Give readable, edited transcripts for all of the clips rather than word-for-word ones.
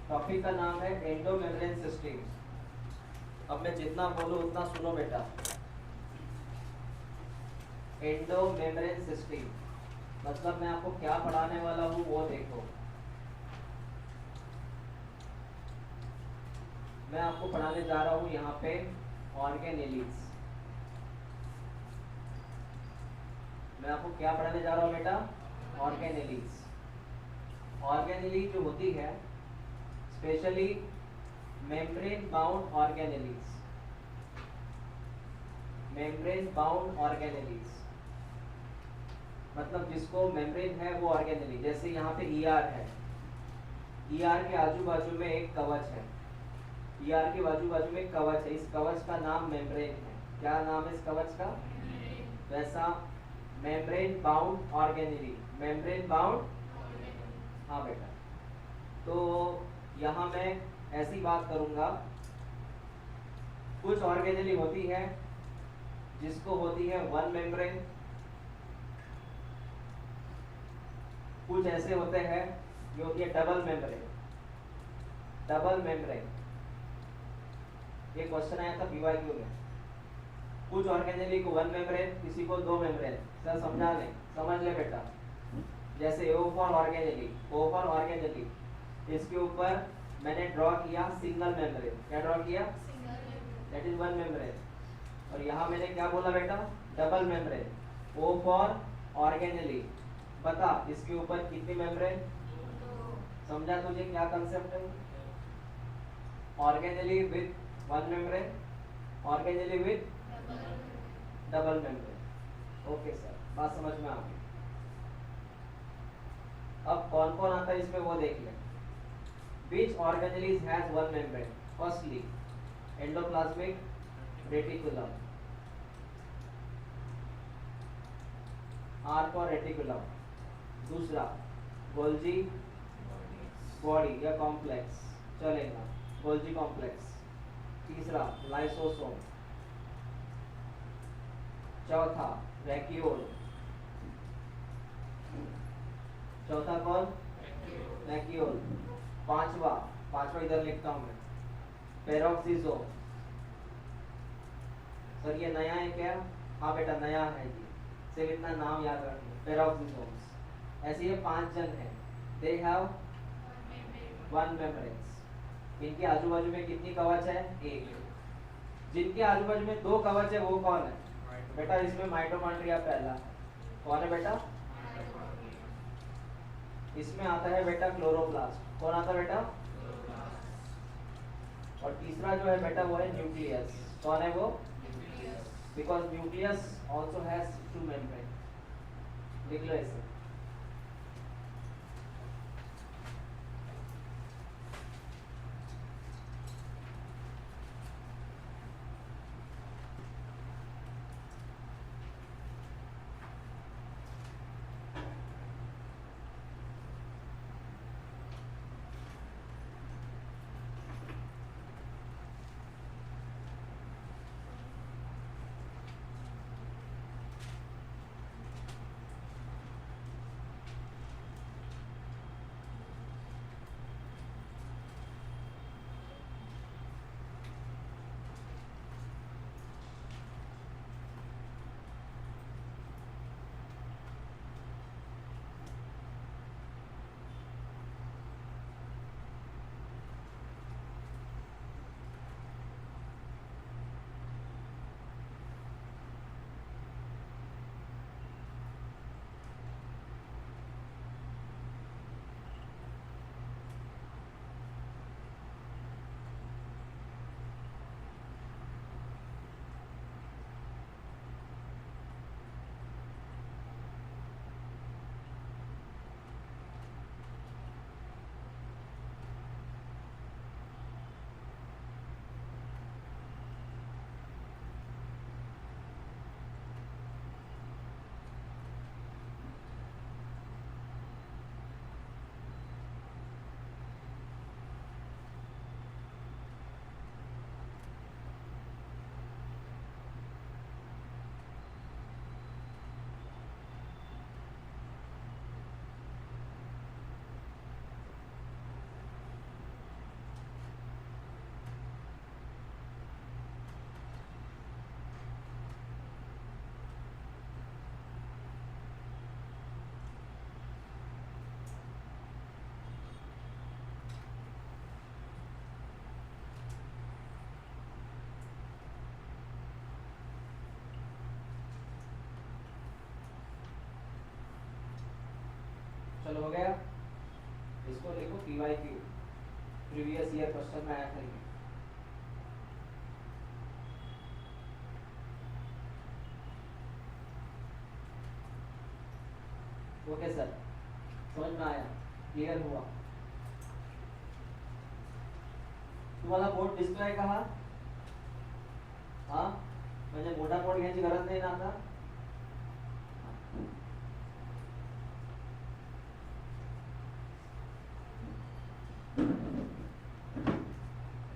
Topic का नाम है एंडोमेम्ब्रेन सिस्टम। अब मैं जितना बोलूं उतना सुनो बेटा। एंडोमेम्ब्रेन सिस्टम मतलब मैं आपको क्या पढ़ाने वाला हूं वो देखो। मैं आपको पढ़ाने जा रहा हूं यहाँ पे ऑर्गेनेलीज। मैं आपको क्या पढ़ाने जा रहा हूं बेटा? ऑर्गेनेलीज। ऑर्गेनेलीज जो होती है specially membrane bound organelles. Membrane bound organelles मतलब जिसको मेम्ब्रेन है वो ऑर्गेनेली। जैसे यहाँ पे ईआर है, ईआर के आजू बाजू में एक कवच है, ईआर के बाजू बाजू में एक कवच है, इस कवच का नाम मेम्ब्रेन है। क्या नाम है इस कवच का? वैसा membrane bound organelle. Membrane bound, हाँ बेटा। तो यहाँ मैं ऐसी बात करूंगा, कुछ ऑर्गेनेली होती है जिसको होती है वन मेम्ब्रेन, कुछ ऐसे होते हैं जो होती है डबल मेम्ब्रेन। डबल मेम्ब्रेन ये क्वेश्चन आया था पीवाईक्यू में। कुछ ऑर्गेनेली को वन मेम्ब्रेन, किसी को दो मेम्ब्रेन। सर समझा नहीं? समझ ले बेटा। जैसे O for organelle, O for organelle, इसके ऊपर मैंने ड्रॉ किया सिंगल मेम्ब्रेन। क्या ड्रॉ किया? That is one membrane. और यहाँ मैंने क्या बोला बेटा? Double membrane. O for organelle, बता इसके ऊपर कितनी मेम्ब्रेन? समझा तुझे क्या कंसेप्ट है? Organelle with one membrane, organelle with double membrane. Okay sir, बात समझ में आ गई। अब कौन कौन आता है इसमें वो देख लें। Which organelles has one membrane? Firstly, endoplasmic reticulum, R for reticulum। दूसरा गोल्जी बॉडी या कॉम्प्लेक्स, चलेगा गोल्जी कॉम्प्लेक्स। तीसरा लाइसोसोम। चौथा वैक्यूल। चौथा कौन? वैक्यूल। पांचवा, पांचवा इधर लिखता हूं मैं, पेरोक्सिसोम। सर ये नया है क्या? हाँ बेटा नया है जी, सिर्फ इतना नाम याद रखना, पेरोक्सिसोम्स। ऐसे ये 5 जन हैं, दे हैव वन मेम्ब्रेन्स। इनके आजू बाजू में कितनी कवच है? एक। जिनके आजू बाजू में 2 कवच है वो कौन है बेटा? इसमें माइटोकॉन्ड्रिया पहला। कौन है बेटा? इसमें आता है बेटा क्लोरोप्लास्ट। कौन आता है बेटा? और तीसरा जो है बेटा वो है न्यूक्लियस। कौन है वो? Because nucleus also has 2 membrane. लिख लो इसे। चलो हो गया, इसको लिखो PYQ, प्रीवियस ईयर क्वेश्चन में आया था ये। ओके सर, समझ में आया, क्लियर हुआ। तुम्हाला बोर्ड डिस्प्ले कहा, हाँ म्हणजे मोठा बोर्ड घ्यायची गरज नाही ना आता।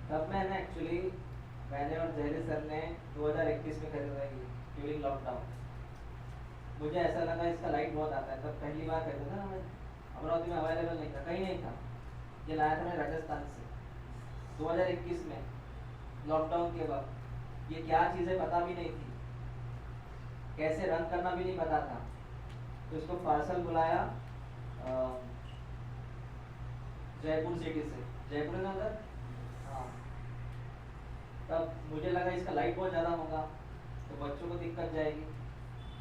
तब मैंने एक्चुअली, मैंने और जहरी सर ने 2021 में खरीदा ये ड्यूरिंग लॉकडाउन। मुझे ऐसा लगा इसका लाइट बहुत आता है, तब पहली बार खरीदा था ना मैं, अमरावती में अवेलेबल नहीं था, कहीं नहीं था, ये लाया था मैं राजस्थान से 2021 में लॉकडाउन के वक्त। ये क्या चीज़ है पता भी नहीं थी, कैसे रन करना भी नहीं पता था, तो इसको पार्सल बुलाया जयपुर सिटी से, जयपुर है ना उधर, हाँ। तब मुझे लगा इसका लाइट बहुत ज़्यादा होगा तो बच्चों को दिक्कत जाएगी,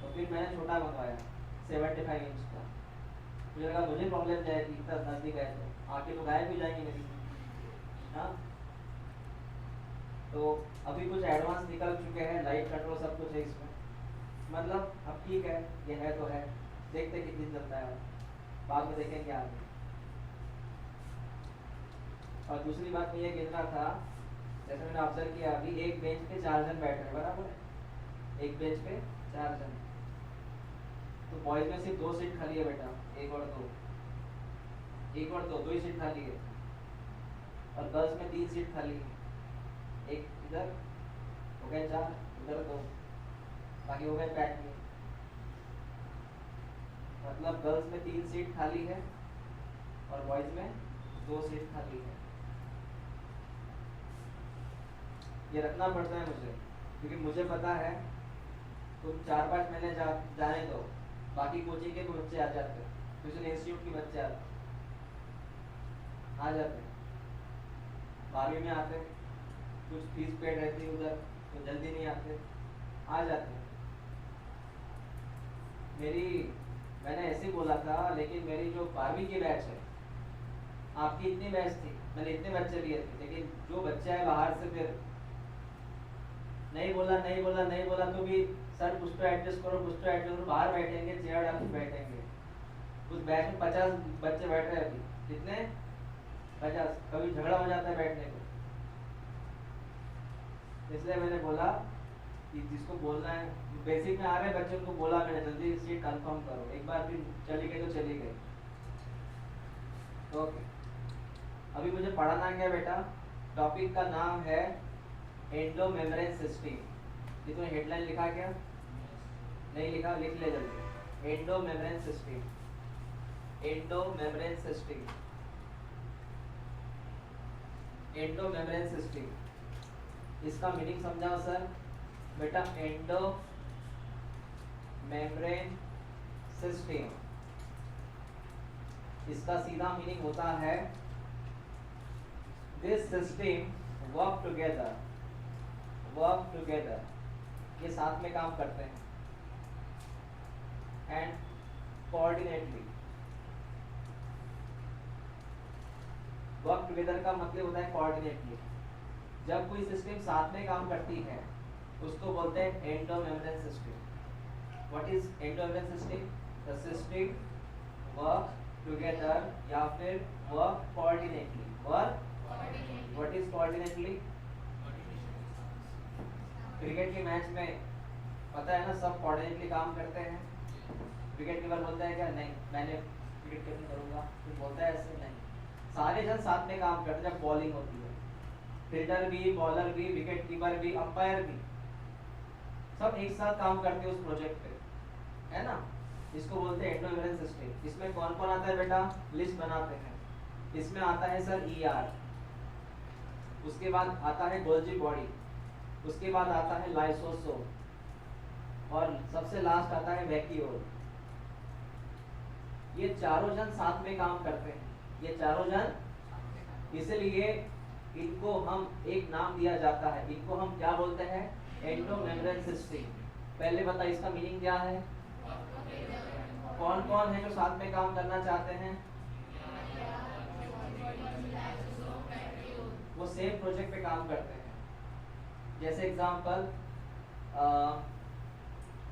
तो फिर मैंने छोटा मंगवाया 75 इंच का। मुझे लगा मुझे प्रॉब्लम जाएगी, इतना नजदीक है तो आके तो गायब भी जाएंगी मेरी, हाँ। तो अभी कुछ एडवांस निकल चुके हैं, लाइट कंट्रोल सब कुछ है इसमें, मतलब अब ठीक है, ये है तो है, देखते कितनी दिन चलता है, बाद में देखेंगे आगे। और दूसरी बात मैं ये कहना था, जैसे मैंने ऑब्जर्व किया अभी एक बेंच पे 4 जन बैठ रहे हैं, बराबर है, एक बेंच पे 4 जन, तो बॉयज में सिर्फ 2 सीट खाली है बेटा, 1 और 2, 1 और 2 ही सीट खाली है, और गर्ल्स में 3 सीट खाली है, एक इधर हो गए 4, इधर 2, बाकी हो गए पैक में, मतलब गर्ल्स में 3 सीट खाली है और बॉयज में 2 सीट खाली है। ये रखना पड़ता है मुझे, क्योंकि मुझे पता है तुम 4-5 महीने जाने दो, बाकी कोचिंग के बच्चे आ जाते, ट्यूशन इंस्टीट्यूट के बच्चे आ जाते, 12वीं में आते, कुछ फीस पेड रहती है उधर तो जल्दी नहीं आते, आ जाते। मैंने ऐसे बोला था, लेकिन मेरी जो 12वीं की बैच है, आपकी इतनी बैच थी, मैंने इतने बच्चे लिए थे, लेकिन जो बच्चा है बाहर से फिर नहीं बोला तो भी सर कुछ तो एडजस्ट करो, बाहर बैठेंगे, चेयर डाल के बैठेंगे। उस बैच में 50 बच्चे बैठ रहे हैं अभी, कितने 50, कभी झगड़ा हो जाता है बैठने को, इसलिए मैंने बोला कि जिसको बोलना है, बेसिक में आ रहे बच्चे उनको बोला मैंने जल्दी सीट कंफर्म करो, एक बार फिर चली गई तो चली गई। ओके, अभी मुझे पढ़ाना क्या बेटा, टॉपिक का नाम है एंडो मेम्ब्रेन सिस्टम। ये तो हेडलाइन लिखा क्या, नहीं लिखा, लिख ले जल्दी, endo membrane system, endo membrane system, endo membrane system. इसका मीनिंग समझाओ सर बेटा, एंडो मेम्ब्रेन सिस्टम, इसका सीधा मीनिंग होता है दिस सिस्टम वर्क टुगेदर, ये साथ में काम करते हैं, एंड कोऑर्डिनेटली। वर्क टुगेदर का मतलब होता है कोऑर्डिनेटली। जब कोई सिस्टम साथ में काम करती है उसको बोलते हैं endo membrane system. What is endo membrane system? The system work together या फिर work coordinately. What is coordinately? Cricket के मैच में पता है ना, सब कोऑर्डिनेटली काम करते हैं। विकेट कीपर बोलता है क्या, नहीं मैंने विकेट कीपिंग करूंगा, फिर बोलता है ऐसे नहीं, सारे जन साथ में काम करते हैं। जब बॉलिंग होती है, फील्डर भी, बॉलर भी, विकेट कीपर भी, अंपायर भी, सब एक साथ काम करते हैं उस प्रोजेक्ट पे, है ना। इसको बोलते हैं एंडो मेम्ब्रेन सिस्टम। इसमें कौन कौन आता है बेटा, लिस्ट बनाते हैं। इसमें आता है सर ER, उसके बाद आता है गोल्जी बॉडी, उसके बाद आता है लाइसोसोम, और सबसे लास्ट आता है वैक्यूल। ये चारों जन साथ में काम करते हैं, ये चारों जन, इसलिए इनको हम एक नाम दिया जाता है। इनको हम क्या बोलते हैं, एंडो मेम्ब्रेन सिस्टम। पहले बता इसका मीनिंग क्या है, कौन कौन है जो साथ में काम करना चाहते हैं? वो सेम प्रोजेक्ट पे काम करते हैं। जैसे एग्जांपल,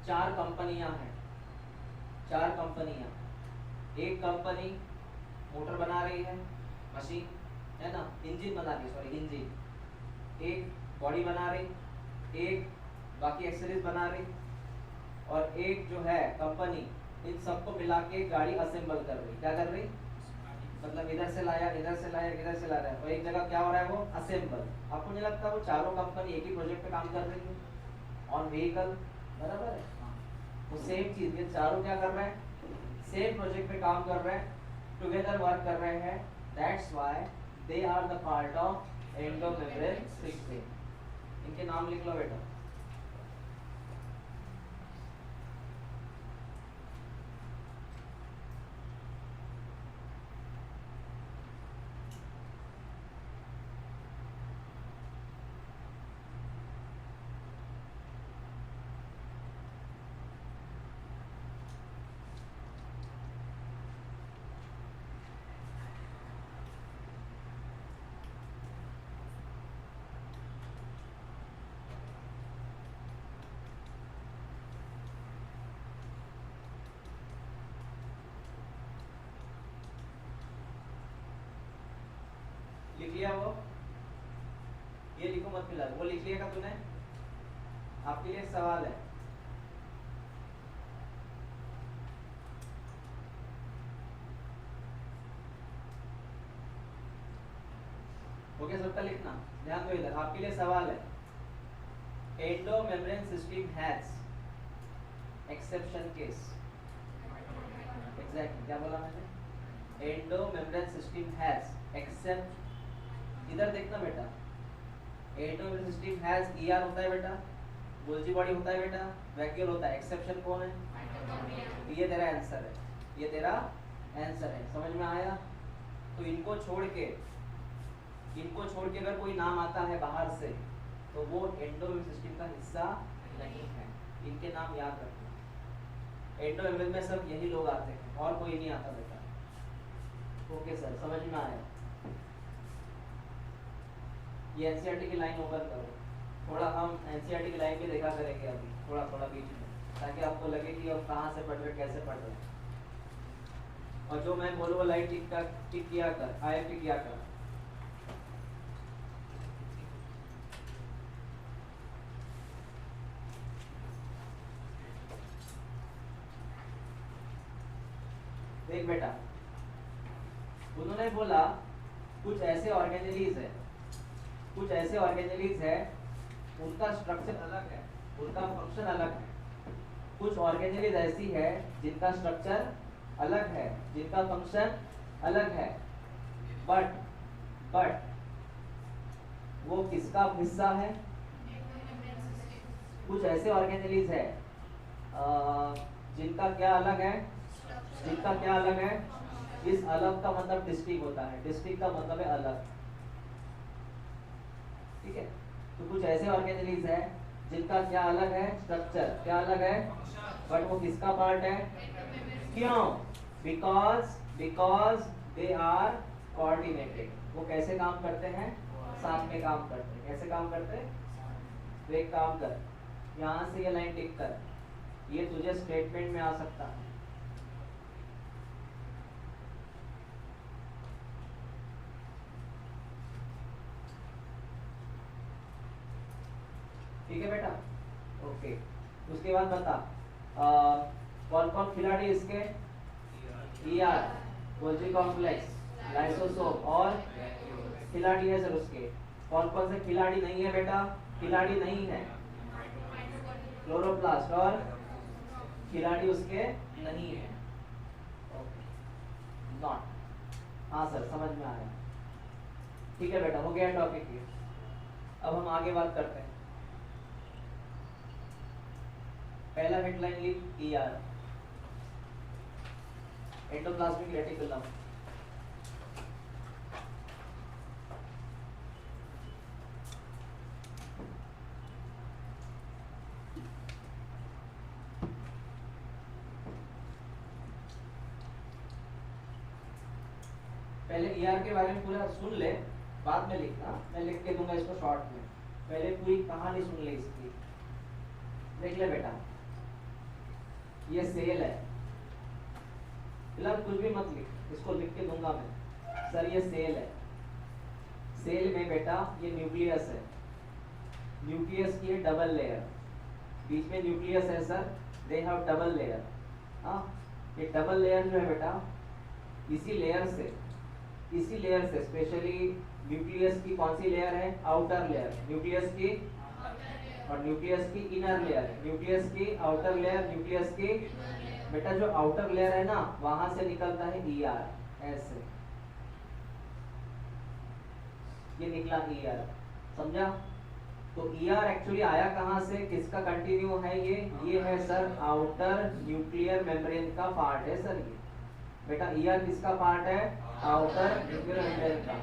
4 कंपनियां हैं, 4 कंपनियां, एक कंपनी मोटर बना रही है, मशीन है ना, इंजन बना रही है, सॉरी इंजन, एक बॉडी बना रही, एक बाकी एक्सेसरीज बना रही, और एक जो है कंपनी इन सबको मिला के गाड़ी असेंबल कर रही। क्या कर रही? मतलब इधर से लाया, इधर से लाया, इधर से ला रहा है, और एक जगह क्या हो रहा है? वो असेंबल। आपको नहीं लगता वो चारों कंपनी एक ही प्रोजेक्ट पे काम कर रही है ऑन व्हीकल? बराबर है। वो सेम चीज, ये चारों क्या कर रहे हैं? सेम प्रोजेक्ट पे काम कर रहे हैं, टुगेदर वर्क कर रहे हैं। That's why they are the part of endo membrane system. इनके नाम लिख लो बेटा। लिख लिया वो? ये लिखो मत फिलहाल, वो लिख लिया तूने? आपके लिए एक सवाल है। हो गया सबका लिखना? ध्यान दो इधर, आपके लिए सवाल है। Endo membrane system has exception case. Exactly क्या बोला मैंने? Endo membrane system has except, इधर देखना बेटा, endo membrane system has ER होता है बेटा, गोल्जी बॉडी होता है बेटा, वैक्यूल होता है। एक्सेप्शन कौन है? ये तेरा आंसर है, ये तेरा आंसर है। समझ में आया? तो इनको छोड़ के अगर कोई नाम आता है बाहर से तो वो एंडो मेम्ब्रेन सिस्टम का हिस्सा नहीं है। इनके नाम याद रखना। एंडो मेम्ब्रेन में सब यही लोग आते हैं और कोई नहीं आता बेटा। ओके सर, समझ में आया? ये एनसीईआरटी की लाइन ओपन करो। थोड़ा हम एनसीईआरटी की लाइन भी देखा करेंगे अभी, थोड़ा थोड़ा बीच में, ताकि आपको लगे कि अब कहाँ से पढ़ रहे, कैसे पढ़ रहे। और जो मैं बोलूँ वो लाइन टिक किया कर, आईएफटी किया कर। देख बेटा, उन्होंने बोला कुछ ऐसे ऑर्गेनेलिज है, उनका स्ट्रक्चर अलग है, उनका फंक्शन अलग है। कुछ ऑर्गेनेलिज ऐसी है जिनका स्ट्रक्चर अलग है, जिनका फंक्शन अलग है, बट वो किसका हिस्सा है? कुछ ऐसे ऑर्गेनेलिज है जिनका क्या अलग है? इस अलग का मतलब डिस्टिंक्ट होता है, डिस्टिंक्ट का मतलब है अलग। ठीक है? तो कुछ ऐसे ऑर्गेनेलिज है जिनका क्या अलग है? स्ट्रक्चर क्या अलग है, बट वो किसका पार्ट है? क्यों? Because they are coordinated. वो कैसे काम करते हैं? साथ में काम करते हैं। कैसे काम करते हैं? तो एक काम कर, यहाँ से ये लाइन टिक कर, ये तुझे स्टेटमेंट में आ सकता है। ठीक है बेटा? ओके, उसके बाद बता कौन कौन खिलाड़ी इसके? ईआर, गोल्जी कॉम्प्लेक्स, लाइसोसोम और खिलाड़ी है सर उसके। कौन कौन से खिलाड़ी नहीं है बेटा? खिलाड़ी नहीं है क्लोरोप्लास्ट, और खिलाड़ी उसके नहीं है नॉट। हाँ सर, समझ में आया। ठीक है बेटा, हो गया टॉपिक ये। अब हम आगे बात करते हैं। पहला हेडलाइन लिख, ईआर, एंडोप्लाज्मिक रेटिकुलम। पहले ईआर के बारे में पूरा सुन ले, बाद में लिखना, मैं लिख के दूंगा इसको शॉर्ट में। पहले पूरी कहानी सुन ले इसकी। देख ले बेटा, ये सेल है, फिलहाल कुछ भी मत लिख, इसको लिख के दूंगा मैं। सर ये सेल है, सेल में बेटा ये न्यूक्लियस है, न्यूक्लियस की डबल लेयर, बीच में न्यूक्लियस है sir, they have double layer. हाँ, ये डबल लेयर जो है बेटा, इसी लेयर से स्पेशली न्यूक्लियस की कौन सी लेयर है? आउटर लेयर, न्यूक्लियस की, और न्यूक्लियस की इनर लेयर, न्यूक्लियस की आउटर लेयर, न्यूक्लियस की बेटा जो आउटर लेयर है ना, वहां से निकलता है ईआर, ऐसे ये निकला ईआर, समझा? तो ईआर एक्चुअली आया कहां से, किसका कंटिन्यू है ये है सर आउटर न्यूक्लियर मेम्ब्रेन का पार्ट है सर ये। बेटा ईआर किसका पार्ट है? आउटर न्यूक्लियर मेम्ब्रेन का,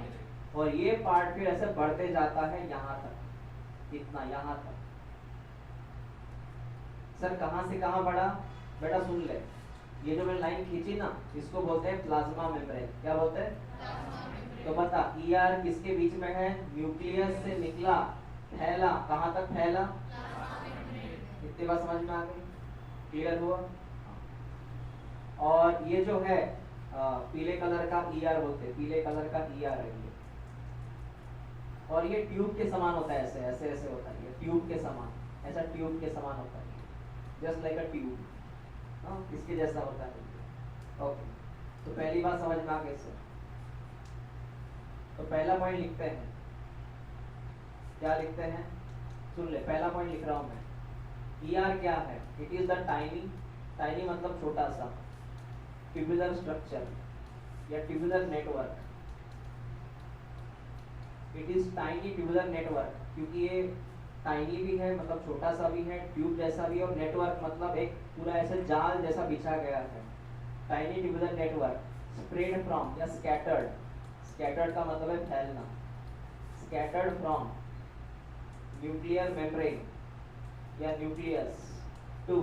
और ये पार्ट फिर ऐसे बढ़ते जाता है यहाँ तक, इतना यहाँ तक। सर कहां से कहां बढ़ा? बेटा सुन ले, ये जो मैंने लाइन खींची ना, इसको बोलते हैं प्लाज्मा मेम्ब्रेन। क्या बोलते हैं? तो बता, ईआर किसके बीच में है? न्यूक्लियस से निकला, फैला, कहां तक फैला? इतनी बात समझ में आ गई? क्लियर हुआ? और ये जो है पीले कलर का ईआर बोलते हैं, पीले कलर का ईआर है ये, और ये ट्यूब के समान होता है, ऐसे ऐसे ऐसे होता है, ये ट्यूब के समान, ऐसा ट्यूब के समान होता है, जस्ट लाइक अ ट्यूब, इसके जैसा होता है। ओके, तो पहली बात समझ में आ गई सर। तो पहला पॉइंट लिखते हैं, क्या लिखते हैं? सुन ले, पहला पॉइंट लिख रहा हूं मैं। ईआर क्या है? इट इज द टाइनी मतलब छोटा सा, ट्यूबुलर स्ट्रक्चर या tubular network. It is tiny tubular network, क्योंकि ये टाइनी भी है मतलब छोटा सा भी है, ट्यूब जैसा भी है, और नेटवर्क मतलब एक पूरा ऐसे जाल जैसा बिछा गया है। Tiny tubular network spread from या स्कैटर्ड, स्कैटर्ड का मतलब है फैलना, स्कैटर्ड फ्रॉम न्यूक्लियर मेम्ब्रेन या न्यूक्लियस टू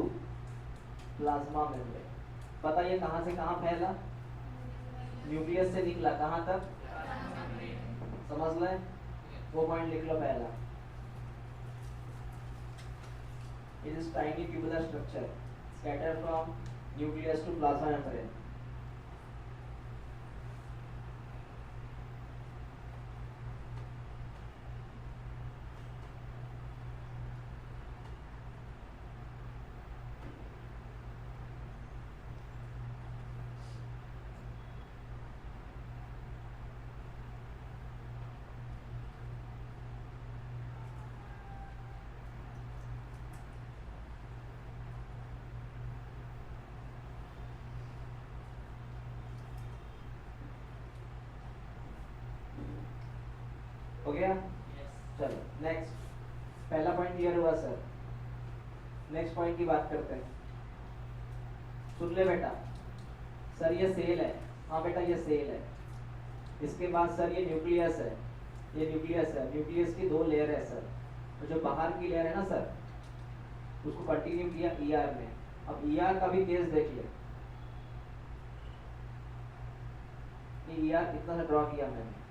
प्लाज्मा मेम्ब्रेन। पता ये कहां से कहां फैला? न्यूक्लियस से निकला, कहां तक? समझ लें, वो पॉइंट लिख लो पहला। It is tiny tubular structure scattered from nucleus to plasma membrane. हो गया? चलो नेक्स्ट, पहला पॉइंट क्लियर हुआ सर। नेक्स्ट पॉइंट की बात करते हैं। सुन ले बेटा, सर ये सेल है, हाँ बेटा ये सेल है, इसके बाद सर ये न्यूक्लियस है, ये न्यूक्लियस है, न्यूक्लियस की दो लेयर है सर, तो जो बाहर की लेयर है ना सर, उसको कंटिन्यू किया ईआर में। अब ईआर का भी केस देख ले, ईआर इतना सा ड्रॉ किया मैंने,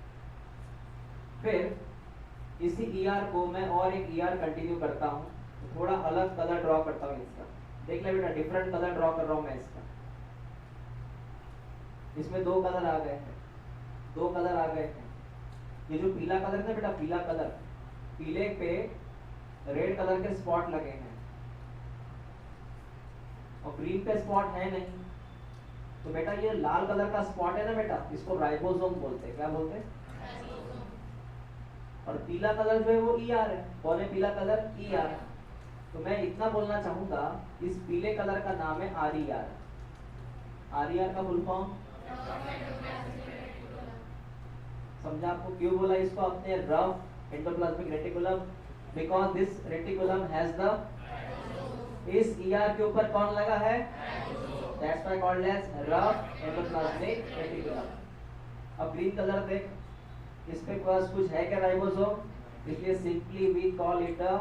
फिर इसी ईआर को मैं और एक ईआर कंटिन्यू करता हूँ, तो थोड़ा अलग कलर ड्रॉ करता हूँ इसका। देख ले बेटा, डिफरेंट कलर ड्रॉ कर रहा हूँ मैं इसका। इसमें दो कलर आ गए हैं, दो कलर आ गए हैं। ये जो पीला कलर है ना बेटा, पीला कलर, पीले पे रेड कलर के स्पॉट लगे हैं और ग्रीन पे स्पॉट है नहीं, तो बेटा ये लाल कलर का स्पॉट है ना बेटा, इसको राइबोसोम बोलते हैं। क्या बोलते हैं? और पीला कलर जो है वो ईआर है। कौन है पीला कलर? ईआर। तो मैं इतना बोलना चाहूंगा, इस पीले कलर का नाम है आरईआर। आरईआर का फुल फॉर्म समझा आपको? क्यों बोला इसको अपने rough endoplasmic reticulum? Because this reticulum has the, इस ईआर के ऊपर कौन लगा है? That's why called as rough endoplasmic reticulum. अब ग्रीन कलर देख, इस पे पास कुछ है क्या राइबोसोम? इसलिए simply we call it a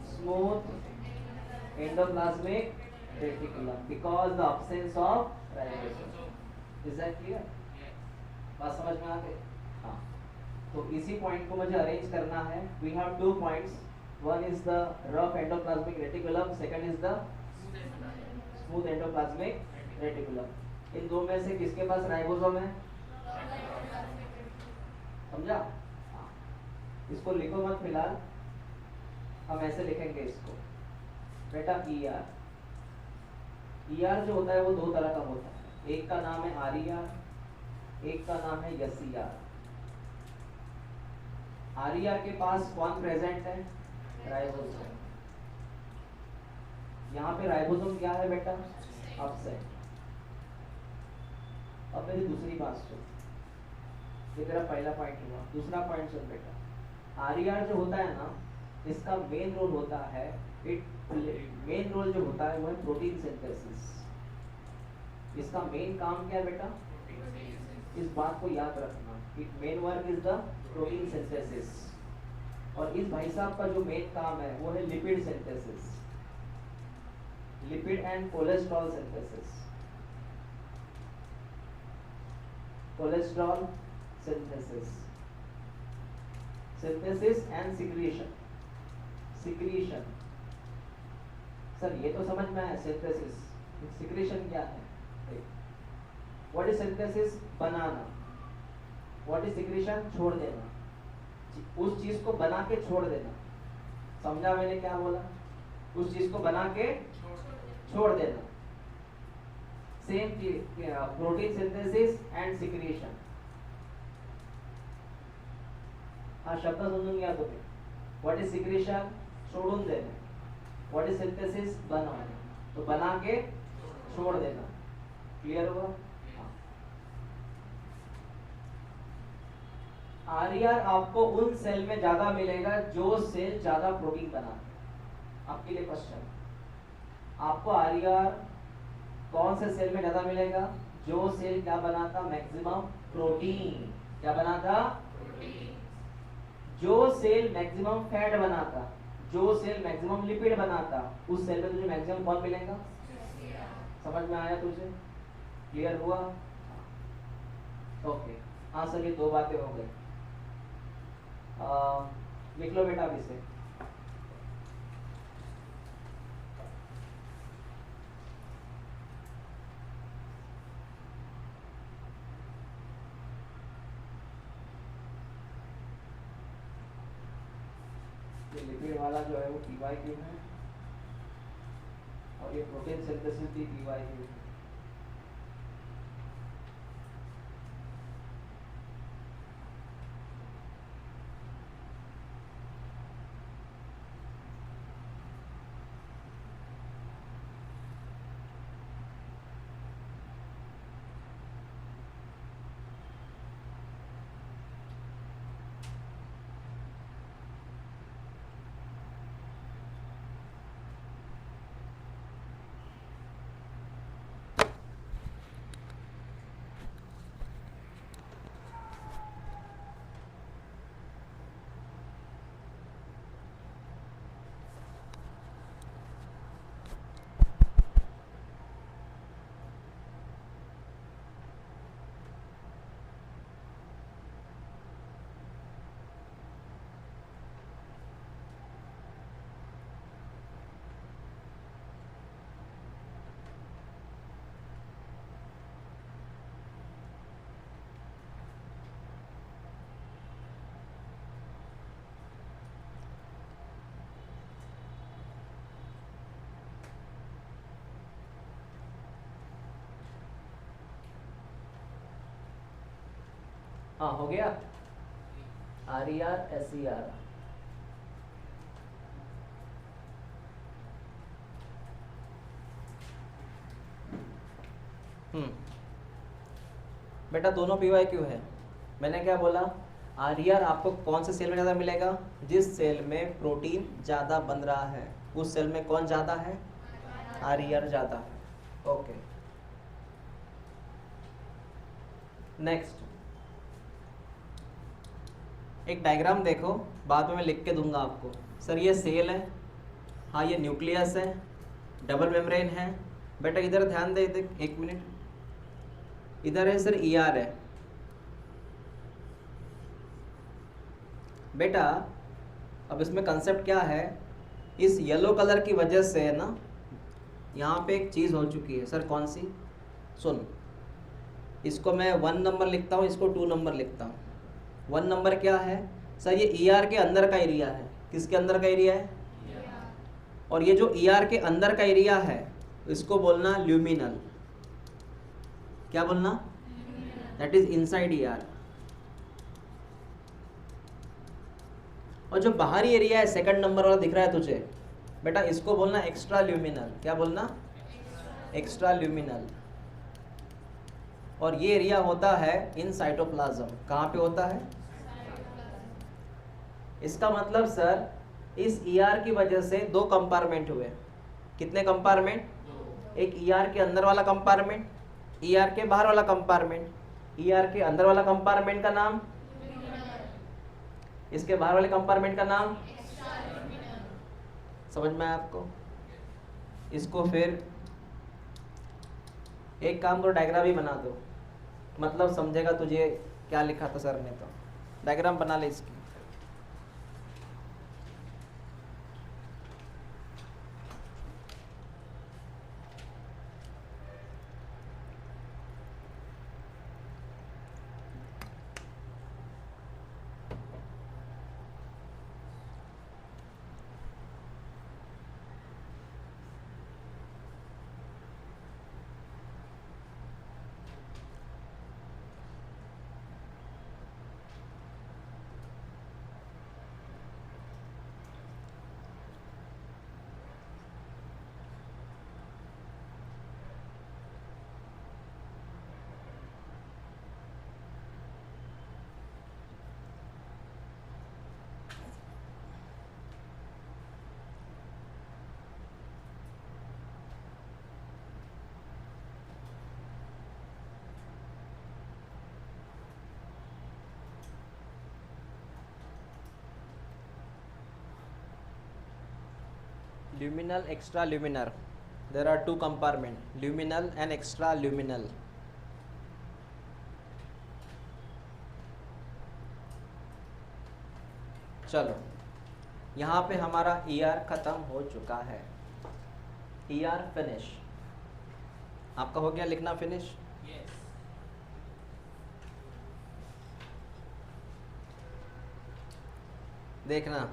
smooth endoplasmic reticulum because the absence of ribosome. Is that clear? बात समझ में आ गई? हाँ, तो इसी पॉइंट को मुझे अरेंज करना है. We have 2 points. One is the rough endoplasmic reticulum, second is the smooth endoplasmic reticulum. इन दो में से किसके पास राइबोसोम है? समझा? हाँ. इसको लिखो मत फिलहाल, हम ऐसे लिखेंगे इसको बेटा. ER. ER जो होता है वो 2 तरह का होता है. एक का नाम है RER, एक का नाम है SER. RER के पास कौन प्रेजेंट है? राइबोसोम. यहाँ पे राइबोसोम क्या है बेटा? अपसेट. अब मेरी दूसरी बात सुन. ये तेरा पहला पॉइंट हुआ. दूसरा पॉइंट सुन बेटा. RER जो होता है ना, इसका मेन रोल होता है, मेन रोल जो होता है वो है प्रोटीन सिंथेसिस. इसका मेन काम क्या है बेटा? इस बात को याद रखना. It main work is the protein synthesis. और इस भाई साहब का जो मेन काम है वो है lipid synthesis, lipid and cholesterol synthesis. Cholesterol synthesis, synthesis and secretion. Secretion sir ये तो समझ में आया. सिंथेसिस, सिक्रीशन क्या है? What is synthesis? Banana. What is secretion? छोड़ देना. उस चीज को बना के छोड़ देना. समझा मैंने क्या बोला? उस चीज को बना के छोड़ देना. Same protein synthesis and secretion. हाँ, शब्द समझून गया तुम्हें. What is secretion? छोड़ून देना. What is synthesis? बनाना. तो बना के छोड़ देना. क्लियर हुआ? RER आपको उन सेल में ज्यादा मिलेगा जो सेल ज्यादा प्रोटीन बनाते हैं. आपके लिए क्वेश्चन, आपको RER कौन से सेल में ज्यादा मिलेगा? जो सेल क्या बनाता? Maximum protein. क्या बनाता? प्रोटीन. जो सेल मैक्सिमम फैट बनाता, जो सेल मैक्सिमम लिपिड बनाता, उस सेल में तुझे मैक्सिमम कौन मिलेगा? समझ में आया तुझे? क्लियर हुआ? ओके. हाँ सर, ये 2 बातें हो गई. लिख लो बेटा अब इसे. ये लिपिड वाला जो है वो PYQ है और ये प्रोटीन सिंथेसिस भी PYQ है. हाँ, हो गया. RER SER. बेटा दोनों PYQ है. मैंने क्या बोला? RER आपको कौन से सेल में ज़्यादा मिलेगा? जिस सेल में प्रोटीन ज़्यादा बन रहा है उस सेल में कौन ज़्यादा है? RER ज़्यादा है. ओके. नेक्स्ट, एक डायग्राम देखो, बाद में मैं लिख के दूंगा आपको. सर ये सेल है, हाँ ये न्यूक्लियस है, डबल मेम्ब्रेन है. बेटा इधर ध्यान दे, एक मिनट. इधर है सर ER है, बेटा अब इसमें कंसेप्ट क्या है, इस येलो कलर की वजह से है ना यहाँ पे एक चीज़ हो चुकी है। सर कौन सी? सुन, इसको मैं 1 नंबर लिखता हूँ, इसको 2 नंबर लिखता हूँ। 1 नंबर क्या है सर? ये ER के अंदर का एरिया है। किसके अंदर का एरिया है? और ये जो ER के अंदर का एरिया है इसको बोलना ल्यूमिनल। क्या बोलना? That is inside ER। और जो बाहरी एरिया है सेकंड नंबर वाला दिख रहा है तुझे बेटा, इसको बोलना एक्स्ट्रा ल्यूमिनल। क्या बोलना? Extra luminal. और ये एरिया होता है इन साइटोप्लाज्म। कहाँ पे होता है? इसका मतलब सर इस ER की वजह से 2 कंपार्टमेंट हुए। कितने कंपार्टमेंट? एक ER के अंदर वाला कंपार्टमेंट, ER के बाहर वाला कंपार्टमेंट। ER के अंदर वाला कंपार्टमेंट का नाम, इसके बाहर वाले कंपार्टमेंट का नाम। समझ में आया आपको? इसको फिर एक काम करो, डायग्राम ही बना दो, मतलब समझेगा तुझे क्या लिखा था सर ने। तो डायग्राम बना ले इसकी। Luminal, extra luminar. There are 2 compartments, luminal and extra luminal. चलो यहाँ पे हमारा ER खत्म हो चुका है। ER finish. आपका हो गया लिखना फिनिश? Yes. देखना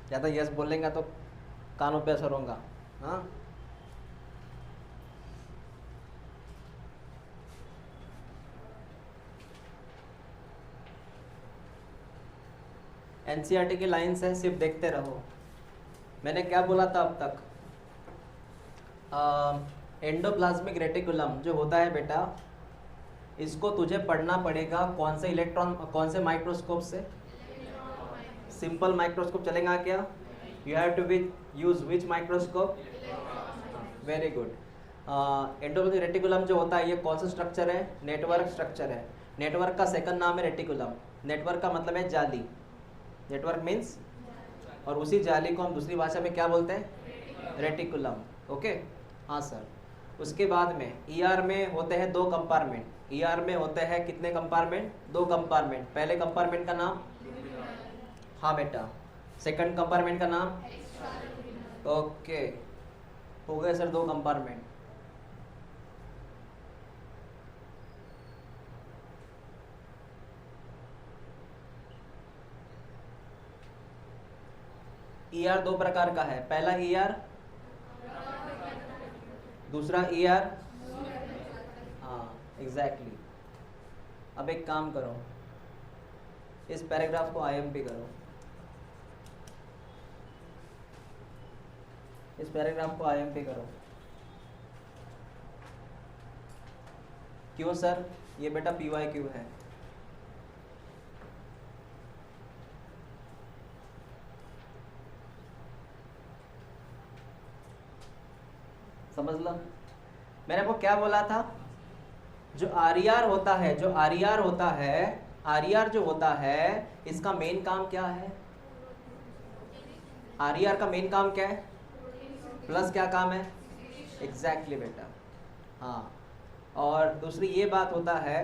ज़्यादा यस बोलेंगे तो कानों पे असर होगा। हाँ, NCERT की लाइन्स है, सिर्फ देखते रहो। मैंने क्या बोला था अब तक? एंडोप्लाज्मिक रेटिकुलम जो होता है बेटा, इसको तुझे पढ़ना पड़ेगा कौन से इलेक्ट्रॉन, कौन से माइक्रोस्कोप से? सिंपल माइक्रोस्कोप चलेगा क्या? You have to use which microscope? Very good. Endoplasmic reticulum जो होता है ये कौन सा स्ट्रक्चर है? नेटवर्क स्ट्रक्चर है। नेटवर्क का सेकंड नाम है रेटिकुलम। नेटवर्क का मतलब है जाली। नेटवर्क मीन्स, और उसी जाली को हम दूसरी भाषा में क्या बोलते हैं? रेटिकुलम। ओके, हाँ सर। उसके बाद में ER में होते हैं 2 कंपार्टमेंट। ER में होते हैं कितने कंपार्टमेंट? 2 कंपार्टमेंट। पहले कंपार्टमेंट का नाम? हाँ बेटा। सेकंड कंपार्टमेंट का नाम? ओके, हो गए सर 2 कंपार्टमेंट। ER 2 प्रकार का है। पहला ER, दूसरा ER। हाँ एग्जैक्टली। अब एक काम करो, इस पैराग्राफ को IMP करो। इस पैराग्राफ को IMP करो। क्यों सर? ये बेटा PYQ है। समझ लो, मैंने आपको क्या बोला था? जो RER होता है, जो RER होता है, RER जो होता है इसका मेन काम क्या है? RER का मेन काम क्या है? प्लस क्या काम है? एग्जैक्टली बेटा। हाँ, और दूसरी ये बात होता है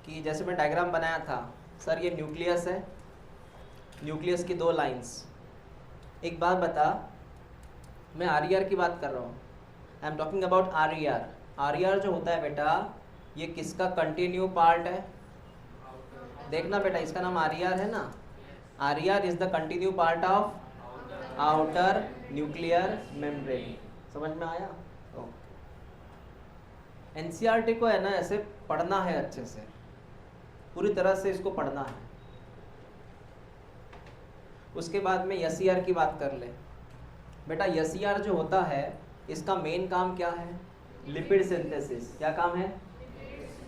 कि जैसे मैं डायग्राम बनाया था सर, ये न्यूक्लियस है न्यूक्लियस की 2 लाइंस। एक बात बता, मैं आर की बात कर रहा हूँ, I am talking about R जो होता है बेटा, ये किसका कंटिन्यू पार्ट है? देखना बेटा, इसका नाम आर है ना। R is the continue part of outer nuclear membrane. समझ में आया? एनसीईआरटी को है ना ऐसे पढ़ना है, अच्छे से पूरी तरह से इसको पढ़ना है। उसके बाद में एसईआर की बात कर ले बेटा। एसईआर जो होता है इसका मेन काम क्या है? Lipid synthesis. क्या काम है?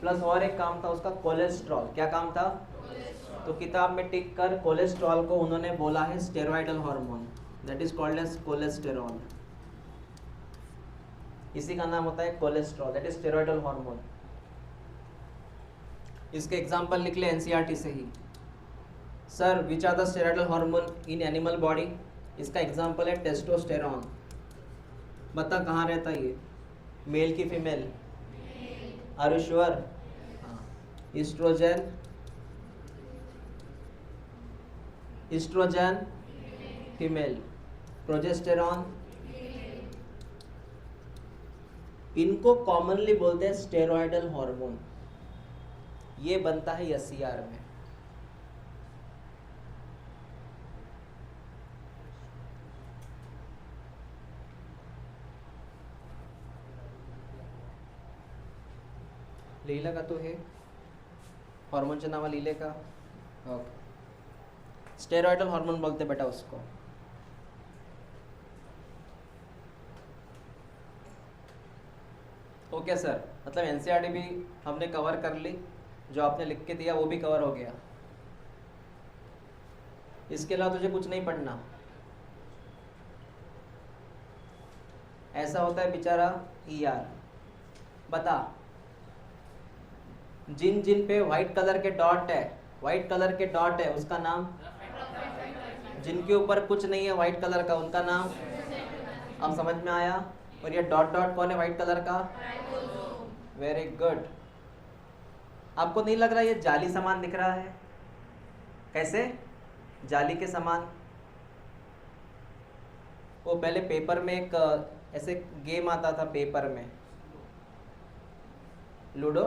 प्लस और एक काम था उसका, कोलेस्ट्रॉल। क्या काम था? तो किताब में टिक कर, कोलेस्ट्रॉल को उन्होंने बोला है steroidal hormone, that is called as cholesterol. इसी का नाम होता है cholesterol, that is steroidal hormone. इसके एग्जांपल लिख ले एनसीईआरटी से ही। Sir which are the steroidal hormone in animal body? इसका एग्जांपल है टेस्टोस्टेरॉन। बता कहाँ रहता है ये, मेल की female? Are you sure? Estrogen, estrogen female, progesterone, इनको कॉमनली बोलते हैं स्टेरॉयडल हार्मोन। ये बनता है एसईआर में। लीला का तो है हार्मोनचं नाव लिहिले का? ओके, स्टेरॉयडल हार्मोन बोलते बेटा उसको। ओके सर, मतलब एनसीईआरटी भी हमने कवर कर ली, जो आपने लिख के दिया वो भी कवर हो गया। इसके अलावा तुझे कुछ नहीं पढ़ना। ऐसा होता है बेचारा ईआर। बता, जिन जिन पे व्हाइट कलर के डॉट है, व्हाइट कलर के डॉट है उसका नाम, जिनके ऊपर कुछ नहीं है व्हाइट कलर का उनका नाम। अब समझ में आया? और ये डॉट डॉट कौन है व्हाइट कलर का? Very good. आपको नहीं लग रहा ये जाली समान दिख रहा है? कैसे? जाली के समान। वो पहले पेपर में एक ऐसे गेम आता था पेपर में, ludo,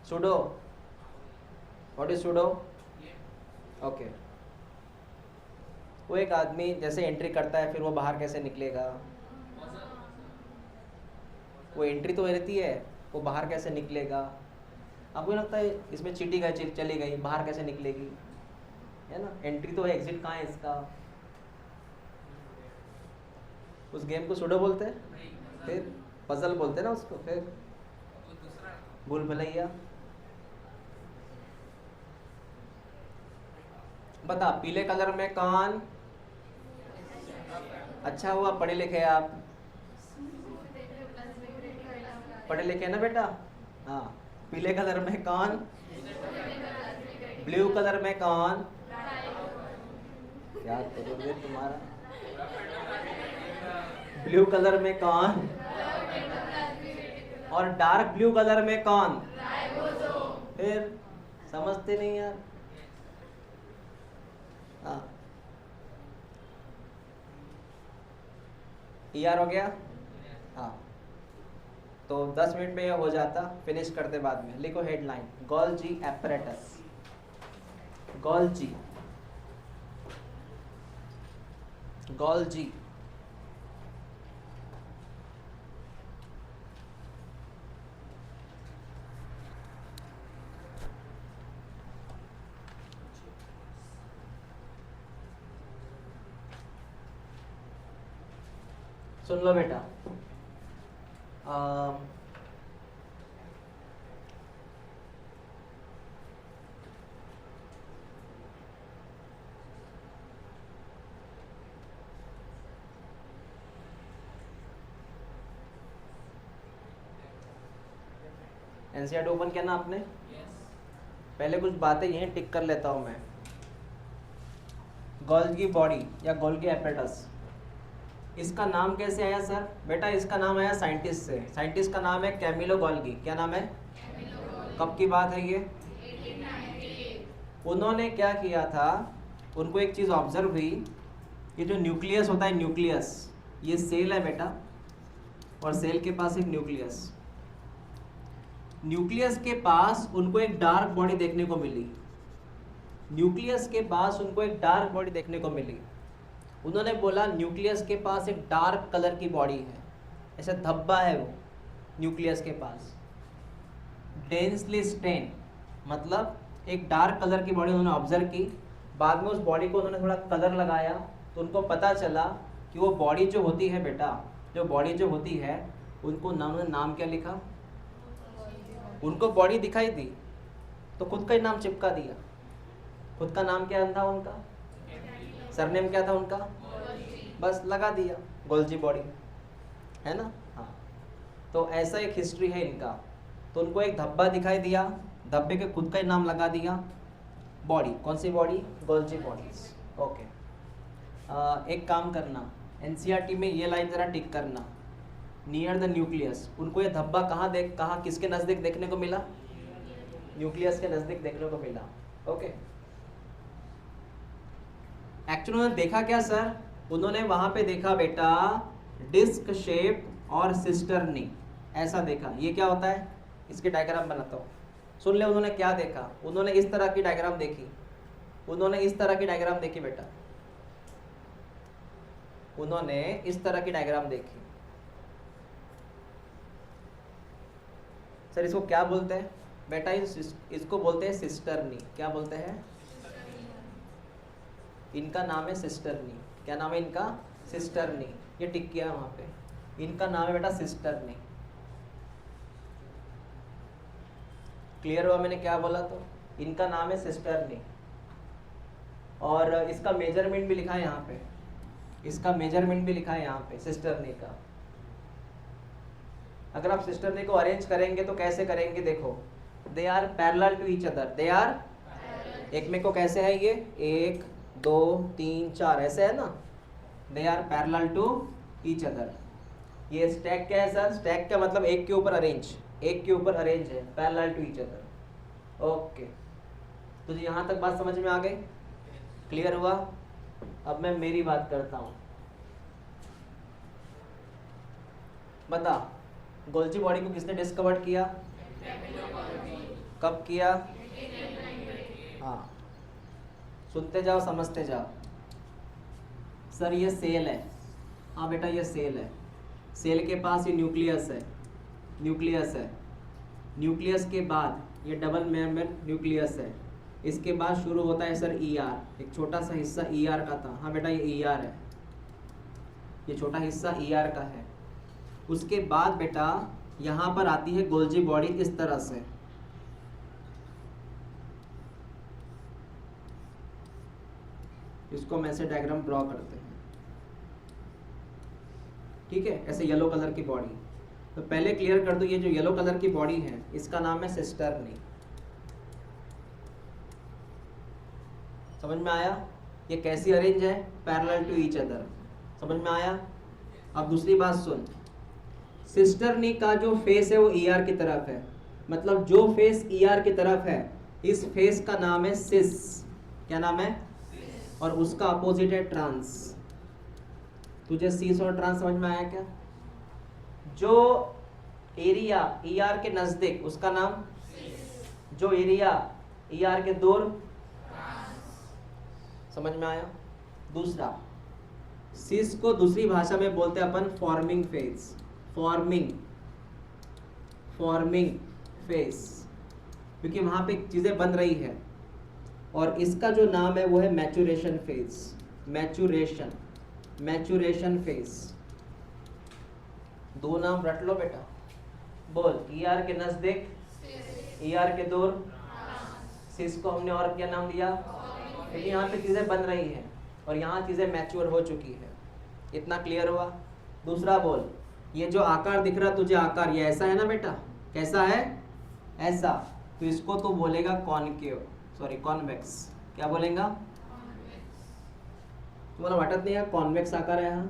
pseudo. What is pseudo? Okay. वो एक आदमी जैसे एंट्री करता है फिर वो बाहर कैसे निकलेगा, वो एंट्री तो रहती है, वो बाहर कैसे निकलेगा। आपको लगता है इसमें चीटी गई चली गई, बाहर कैसे निकलेगी, है ना? एंट्री तो है, एग्जिट कहाँ है इसका? उस गेम को सुडो बोलते हैं, फिर पजल बोलते हैं ना उसको, फिर भूल भुलैया। बता, पीले कलर में कौन? अच्छा हुआ पढ़े लिखे आप, पढ़े लिखे ना बेटा। हाँ, पीले कलर में कौन? ब्लू कलर में कौन? याद करोगे तुम्हारा। ब्लू कलर में कौन? और डार्क ब्लू कलर में कौन? फिर समझते नहीं यार। हाँ, ईआर हो गया। हाँ, तो 10 मिनट में यह हो जाता, फिनिश करते बाद में। लिखो headline, Golgi apparatus. Golgi, Golgi सुन लो बेटा। एनसीईआरटी ओपन किया ना आपने? पहले कुछ बातें यहीं टिक कर लेता हूं मैं। गोल्गी बॉडी या गोल्गी एपरेटस, इसका नाम कैसे आया सर? बेटा इसका नाम आया साइंटिस्ट से। साइंटिस्ट का नाम है कैमिलो गोल्गी। क्या नाम है? कब की बात है ये? उन्होंने क्या किया था, उनको एक चीज़ ऑब्जर्व हुई, ये जो न्यूक्लियस होता है, न्यूक्लियस, ये सेल है बेटा, और सेल के पास एक न्यूक्लियस, न्यूक्लियस के पास उनको एक डार्क बॉडी देखने को मिली, न्यूक्लियस के पास उनको एक डार्क बॉडी देखने को मिली। उन्होंने बोला न्यूक्लियस के पास एक डार्क कलर की बॉडी है, ऐसा धब्बा है वो न्यूक्लियस के पास, डेंसली स्टेन, मतलब एक डार्क कलर की बॉडी उन्होंने ऑब्जर्व की। बाद में उस बॉडी को उन्होंने थोड़ा कलर लगाया तो उनको पता चला कि वो बॉडी जो होती है बेटा, जो बॉडी जो होती है, उनको नाम क्या लिखा, उनको बॉडी दिखाई दी तो खुद का ही नाम चिपका दिया। खुद का नाम क्या था उनका, सरनेम क्या था उनका, बस लगा दिया, गोल्जी बॉडी, है ना। हाँ, तो ऐसा एक हिस्ट्री है इनका। तो उनको एक धब्बा दिखाई दिया, धब्बे के खुद का ही नाम लगा दिया, बॉडी, कौन सी बॉडी, गोल्जी बॉडीज। ओके, एक काम करना, एनसीईआरटी में ये लाइन जरा टिक करना, नियर द न्यूक्लियस। उनको ये धब्बा कहाँ किसके नज़दीक देखने को मिला, न्यूक्लियस के नज़दीक देखने को मिला। ओके, एक्चुअली उन्होंने देखा क्या सर, उन्होंने वहां पे देखा बेटा डिस्क शेप और सिस्टर्नी, ऐसा देखा। ये क्या होता है, इसकी डायग्राम बनाता हूँ, सुन ले। उन्होंने क्या देखा, उन्होंने इस तरह की डायग्राम देखी, उन्होंने इस तरह की डायग्राम देखी बेटा, उन्होंने इस तरह की डायग्राम देखी। सर इसको क्या बोलते हैं बेटा, इसको बोलते हैं सिस्टर्नी। क्या बोलते हैं, इनका नाम है सिस्टर्नी। क्या नाम है इनका, सिस्टर्नी। ये टिक किया वहां पे, इनका नाम है बेटा सिस्टर्नी। क्लियर हुआ मैंने क्या बोला, तो इनका नाम है सिस्टर्नी। और इसका मेजरमेंट भी लिखा है यहाँ पे, इसका मेजरमेंट भी लिखा है यहाँ पे सिस्टर्नी का। अगर आप सिस्टर्नी को अरेंज करेंगे तो कैसे करेंगे, देखो, they are parallel to each other, they are, एक में को कैसे है ये, 1 2 3 4 ऐसे है ना, they are parallel to each other. ये स्टैक क्या है सर, स्टैक का मतलब एक के ऊपर अरेंज, एक के ऊपर अरेंज है, parallel to each other. Okay, तो यहाँ तक बात समझ में आ गई, क्लियर हुआ। अब मैं मेरी बात करता हूँ, बता गोल्जी बॉडी को किसने डिस्कवर किया, कब किया, हाँ, सुनते जाओ समझते जाओ। सर ये सेल है, हाँ बेटा ये सेल है, सेल के पास ये न्यूक्लियस है, न्यूक्लियस है, न्यूक्लियस के बाद ये डबल मेम्बर न्यूक्लियस है, इसके बाद शुरू होता है सर ER, एक छोटा सा हिस्सा ER का था, हाँ बेटा ये ER है, ये छोटा हिस्सा ER का है। उसके बाद बेटा यहाँ पर आती है गोल्जी बॉडी इस तरह से, इसको हम ऐसे डायग्राम ड्रॉ करते हैं, ठीक है, ऐसे येलो कलर की बॉडी। तो पहले क्लियर कर दो, ये जो येलो कलर की बॉडी है इसका नाम है सिस्टर्नी। समझ में आया, ये कैसी अरेंज है, पैरेलल टू ईच अदर, समझ में आया। अब दूसरी बात सुन, सिस्टर्नी का जो फेस है वो ER की तरफ है, मतलब जो फेस ER की तरफ है इस फेस का नाम है सिस। क्या नाम है, और उसका अपोजिट है ट्रांस। तुझे सिस और ट्रांस समझ में आया क्या, जो एरिया ER के नजदीक उसका नाम, जो एरिया ER के दूर, समझ में आया। दूसरा, सिस को दूसरी भाषा में बोलते हैं अपन फॉर्मिंग फेज, फॉर्मिंग फेज, क्योंकि वहां पे चीजें बन रही है। और इसका जो नाम है वो है मैचुरेशन फेज, मैचुरेशन फेज। दो नाम रट लो बेटा, बोल, ER के नजदीक, ER के दूर, सिस को हमने और क्या नाम दिया, क्योंकि यहाँ पे चीजें बन रही हैं और यहाँ चीजें मैच्योर हो चुकी है। इतना क्लियर हुआ। दूसरा बोल, ये जो आकार दिख रहा तुझे, आकार ये ऐसा है ना बेटा, कैसा है, ऐसा, तो इसको तो बोलेगा कॉनकेव, सॉरी कॉन्वेक्स। क्या बोलेगा, तुम्हारा वाटत नहीं है, कॉन्वेक्स आकार है, यहाँ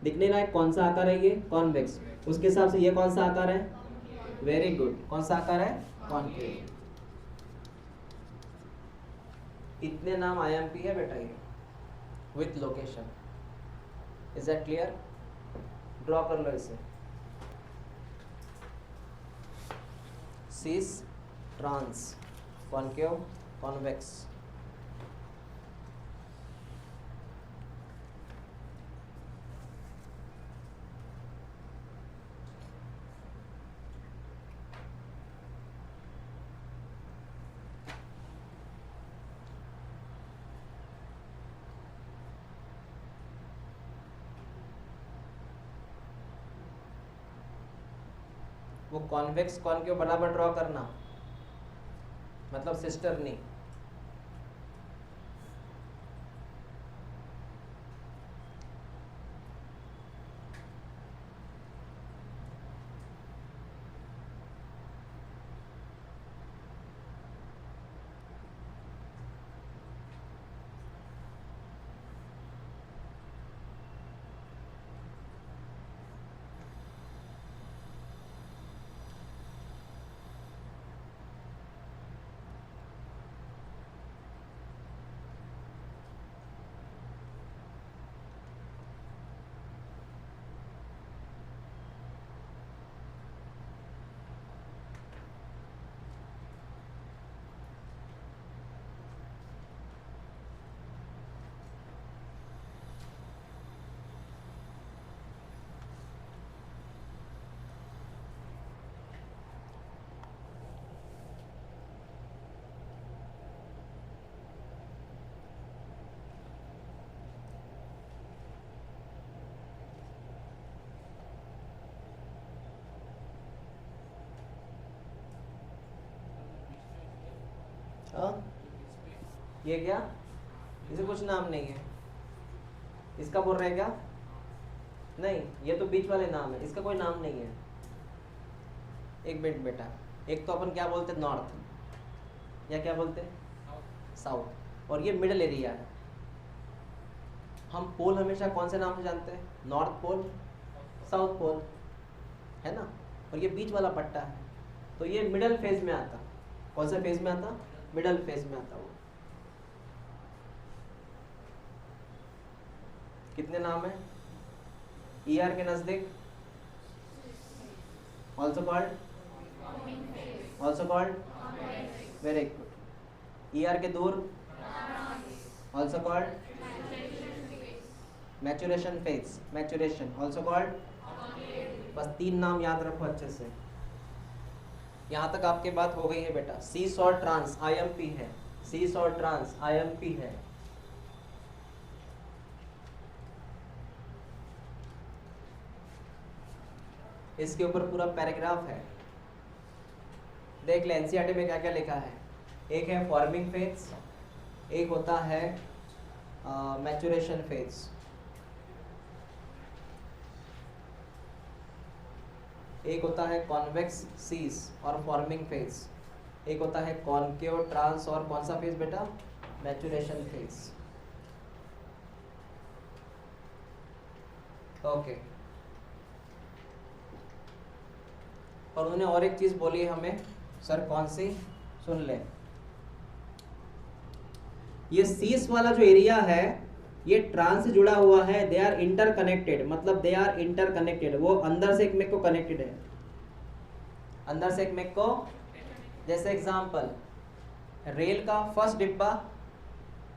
दिख नहीं रहा है कौन सा आकार है, ये कॉन्वेक्स। उसके हिसाब से ये कौन सा आकार है, वेरी गुड, कौन सा आकार है, कॉनकेव। इतने नाम IMP है बेटा ये with location. Is that clear? Draw कर लो इसे। सीस, ट्रांस, कॉनकेव, कॉन्वेक्स। वो कॉन्वेक्स कॉनकेव बराबर ड्रॉ करना, मतलब सिस्टर नहीं। ये क्या, इसे कुछ नाम नहीं है, इसका बोल रहे हैं क्या? नहीं, ये तो बीच वाले नाम है, इसका कोई नाम नहीं है। एक मिनट बेटा, एक तो अपन क्या बोलते हैं नॉर्थ, या क्या बोलते हैं साउथ, और ये मिडल एरिया है। हम पोल हमेशा कौन से नाम से जानते हैं? नॉर्थ पोल, साउथ पोल, है ना। और ये बीच वाला पट्टा है, तो ये मिडल फेज में आता। कौन सा फेज में आता? मिडल फेज में आता। वो कितने नाम है? ER के नजदीक also called very good। ER के दूर also called maturation also called। बस 3 नाम याद रखो अच्छे से। यहाँ तक आपके बात हो गई है बेटा। सीस और ट्रांस IMP है, सीस और ट्रांस IMP है। इसके ऊपर पूरा पैराग्राफ है, देख ले NCERT में क्या क्या लिखा है। एक है फॉर्मिंग फेज, एक होता है मैचुरेशन फेज, एक होता है कॉन्वेक्स सीस और फॉर्मिंग फेज, एक होता है कॉनकेव ट्रांस और कौन सा फेज बेटा? Maturation phase. ओके। और उन्होंने और एक चीज बोली है हमें, सर कौन सी? सुन ले। ये सीस वाला जो एरिया है ये ट्रांस से जुड़ा हुआ है, दे आर इंटरकनेक्टेड, मतलब दे आर इंटरकनेक्टेड, वो अंदर से एक मेक को कनेक्टेड है, अंदर से एक मेक को। जैसे एग्जांपल, रेल का फर्स्ट डिब्बा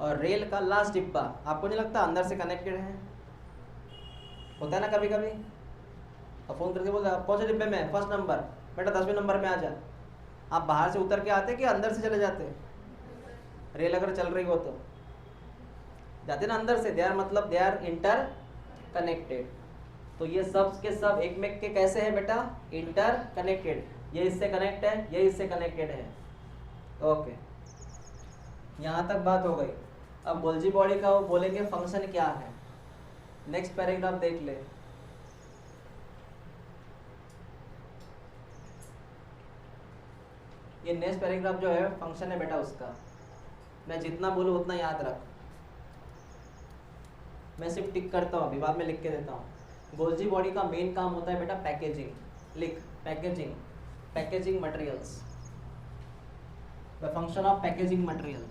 और रेल का लास्ट डिब्बा, आपको नहीं लगता अंदर से कनेक्टेड है? होता है ना कभी कभी। अब फोन करके बोलते कौन से डिब्बे में? फर्स्ट नंबर, बेटा 10वें नंबर में आ जा। आप बाहर से उतर के आते कि अंदर से चले जाते? रेल अगर चल रही हो तो जाते ना अंदर से। दे आर मतलब दे आर इंटर कनेक्टेड। तो ये सब के सब एक में के कैसे है बेटा? Inter connected. ये इससे कनेक्ट है, ये इससे कनेक्टेड है। ओके, यहाँ तक बात हो गई। अब गोल्जी बॉडी का वो बोलेंगे फंक्शन क्या है। नेक्स्ट पैराग्राफ देख ले। ये नेक्स्ट पैराग्राफ जो है फंक्शन है बेटा उसका। मैं जितना बोलूँ उतना याद रख। मैं सिर्फ टिक करता हूँ, अभी बाद में लिख के देता हूँ। गोल्जी बॉडी का मेन काम होता है बेटा पैकेजिंग। लिख, packaging, packaging materials, the function of packaging material.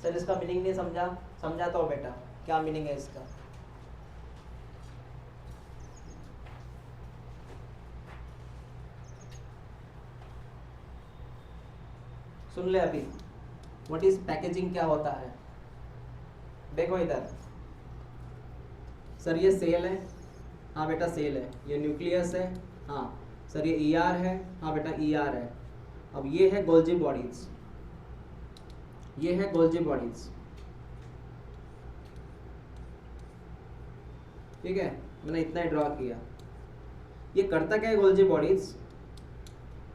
Sir इसका मीनिंग नहीं समझा, समझाता हूँ बेटा क्या मीनिंग है इसका। सुन ले अभी, व्हाट इज पैकेजिंग, क्या होता है। देखो इधर, सर ये सेल है, हाँ बेटा सेल है, ये न्यूक्लियस है, हाँ सर ये ER है, हाँ बेटा ER है। अब ये है गोल्जी बॉडीज, ये है गोल्जी बॉडीज, ठीक है, मैंने इतना ही ड्रॉ किया। ये करता क्या है गोल्जी बॉडीज,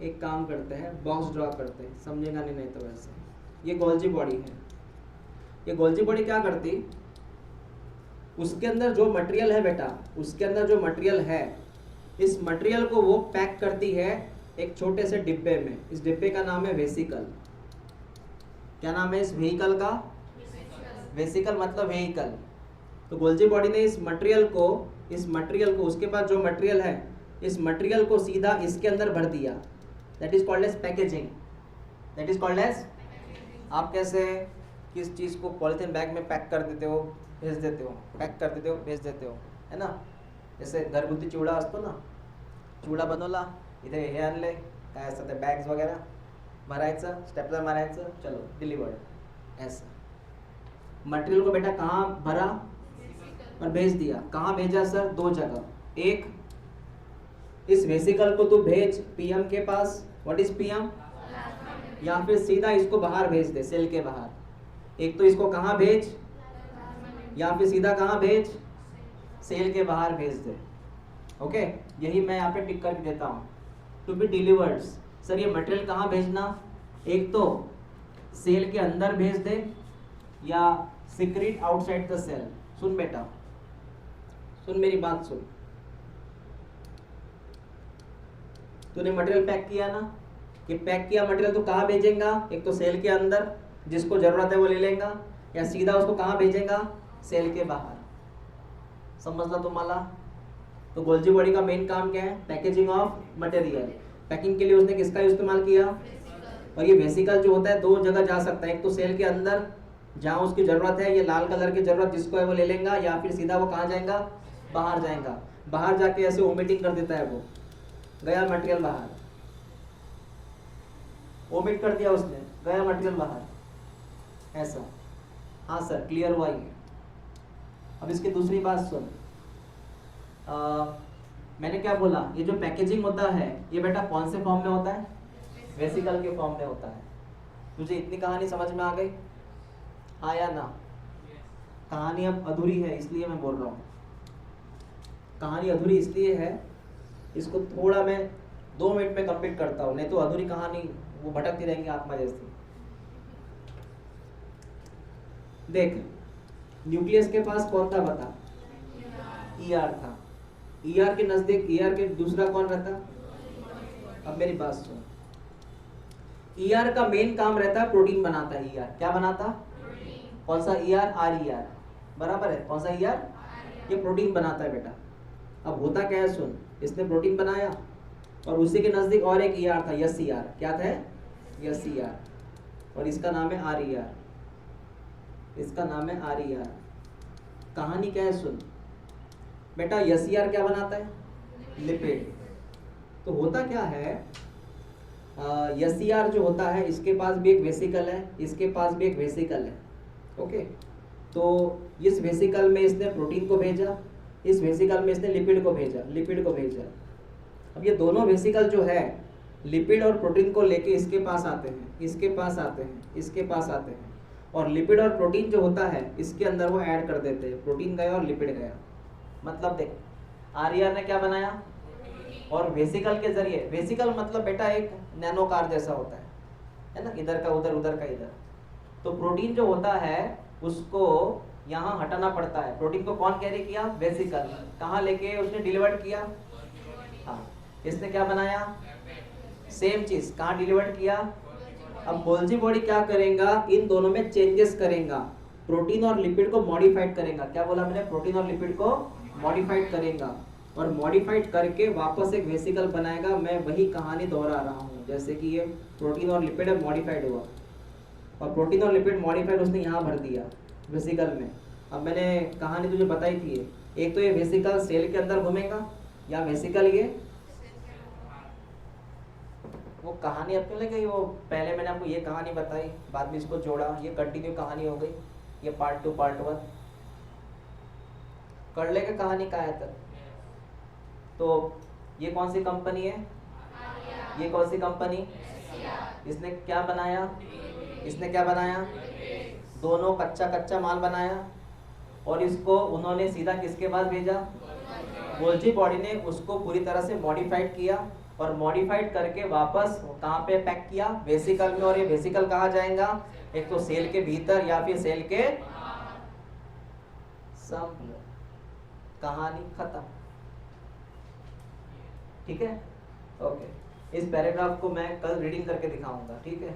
एक काम करते हैं बॉक्स ड्रॉ करते हैं, समझेगा नहीं तो वैसे। ये गोल्जी बॉडी है, ये गोल्जी बॉडी क्या करती, उसके अंदर जो मटेरियल है बेटा, उसके अंदर जो मटेरियल है, इस मटेरियल को वो पैक करती है एक छोटे से डिब्बे में। इस डिब्बे का नाम है वेसिकल। क्या नाम है इस व्हीकल का, वेसिकल मतलब व्हीकल। तो गोल्जी बॉडी ने इस मटेरियल को उसके पास जो मटेरियल है, इस मटेरियल को सीधा इसके अंदर भर दिया। That is called as packaging, that is called as. आप कैसे किस चीज़ को पॉलिथीन बैग में पैक कर देते हो, भेज देते हो, पैक कर देते हो, भेज देते हो, है ना। जैसे घरगुती चिवडा असतो ना, चिवडा बनवला, इथे हे आणले काय असतं ते बॅग्स वगैरह, मारायचं स्टेपलर मारायचं, चलो डिलीवर्ड। ऐसा मटेरियल को बेटा कहाँ भरा और भेज दिया। कहाँ भेजा सर, दो जगह। एक, इस वेसिकल को तू भेज PM के पास, व्हाट इज PM, या फिर सीधा इसको बाहर भेज दे सेल के बाहर। एक तो इसको कहाँ भेज, या फिर सीधा कहाँ भेज, सेल के बाहर भेज दे। ओके, यही मैं यहाँ पे टिक करके देता हूँ, टू बी डिलीवर्ड। सर ये मटेरियल कहाँ भेजना, एक तो सेल के अंदर भेज दे या सीक्रेट आउटसाइड द सेल। सुन बेटा, सुन मेरी बात सुन, तूने मटेरियल पैक किया ना, ये पैक किया मटेरियल तो कहाँ भेजेगा, एक तो सेल के अंदर जिसको जरूरत है वो ले लेगा, या सीधा उसको कहाँ भेजेगा, सेल के बाहर। समझला तुम्हाला। तो गोल्जी बॉडी का मेन काम क्या है, पैकेजिंग ऑफ मटेरियल। पैकिंग के लिए उसने किसका इस्तेमाल किया, और ये वेसिकल जो होता है दो जगह जा सकता है, एक तो सेल के अंदर जहाँ उसकी जरूरत है, ये लाल कलर की जरूरत जिसको है वो ले लेगा, या फिर सीधा वो कहाँ जाएगा, बाहर जाएगा। बाहर जाके ऐसे वोमिटिंग कर देता है, वो गया मटेरियल बाहर, वोमिट कर दिया उसने, गया मटेरियल बाहर, ऐसा। हाँ सर क्लियर हुआ ये। अब इसकी दूसरी बात सुन, मैंने क्या बोला, ये जो पैकेजिंग होता है ये बेटा कौन से फॉर्म में होता है, वेसिकल के फॉर्म में होता है। तुझे इतनी कहानी समझ में आ गई, हाँ या ना। कहानी अब अधूरी है इसलिए मैं बोल रहा हूँ, कहानी अधूरी इसलिए है, इसको थोड़ा मैं 2 मिनट में कंप्लीट करता हूँ, नहीं तो अधूरी कहानी वो भटकती रहेंगी आत्मा जैसी। देख, न्यूक्लियस के पास कौन था बता, ER था। ER के नजदीक, ER के दूसरा कौन रहता, अब मेरी बात सुन, ER का मेन काम रहता है प्रोटीन बनाता है। ER क्या बनाता, कौन सा ER, RER, बराबर है, कौन सा ER, ये प्रोटीन बनाता है बेटा। अब होता क्या है सुन, इसने प्रोटीन बनाया और उसी के नजदीक और एक ER था, SER। क्या था, SER, और इसका नाम है RER, इसका नाम है RER। कहानी क्या है सुन बेटा, SER क्या बनाता है, लिपिड। तो होता क्या है, SER जो होता है इसके पास भी एक वेसिकल है, इसके पास भी एक वेसिकल है। ओके, तो इस वेसिकल में इसने प्रोटीन को भेजा, इस वेसिकल में इसने लिपिड को भेजा। अब ये दोनों वेसिकल जो है लिपिड और प्रोटीन को लेके इसके पास आते हैं, इसके पास आते हैं, और लिपिड और प्रोटीन जो होता है इसके अंदर वो ऐड कर देते हैं, प्रोटीन गया और लिपिड गया। मतलब देख, RER ने क्या बनाया, और वेसिकल के जरिए, वेसिकल मतलब बेटा एक नैनो कार जैसा होता है ना, इधर का उधर, उधर का इधर। तो प्रोटीन जो होता है उसको यहाँ हटाना पड़ता है। प्रोटीन को कौन कैरी किया, वेसिकल। कहाँ लेके उसने डिलीवर्ड किया, हाँ, इसने क्या बनाया, सेम चीज कहाँ डिलीवर्ड किया। अब गोल्जी बॉडी क्या करेगा, इन दोनों में चेंजेस करेगा, प्रोटीन और लिपिड को मॉडिफाइड करेगा। क्या बोला मैंने, प्रोटीन और लिपिड को मॉडिफाइड करेगा, और मॉडिफाइड करके वापस एक वेसिकल बनाएगा। मैं वही कहानी दोहरा रहा हूँ, जैसे कि ये प्रोटीन और लिपिड मॉडिफाइड हुआ और प्रोटीन और लिपिड मॉडिफाइड उसने यहाँ भर दिया वेसिकल में। अब मैंने कहानी तुझे बताई थी, एक तो ये वेसिकल सेल के अंदर घूमेगा या वेसिकल ये वो कहानी अब क्यों लगी, वो पहले मैंने आपको ये कहानी बताई, बाद में इसको जोड़ा, ये कंटिन्यू कहानी हो गई, ये पार्ट 2 पार्ट 1 कर लेगा कहानी का है तक। तो ये कौन सी कंपनी है, ये कौन सी कंपनी, इसने क्या बनाया, इसने क्या बनाया, दोनों कच्चा कच्चा माल बनाया और इसको उन्होंने सीधा किसके पास भेजा, गोल्जी बॉडी ने उसको पूरी तरह से मॉडिफाइड किया और मॉडिफाइड करके वापस कहाँ पे पैक किया, वेसिकल में। और ये वेसिकल कहाँ जाएगा, एक तो सेल के भीतर या फिर सेल के सब। कहानी खत्म। ठीक है, ओके। इस पैराग्राफ को मैं कल रीडिंग करके दिखाऊंगा, ठीक है।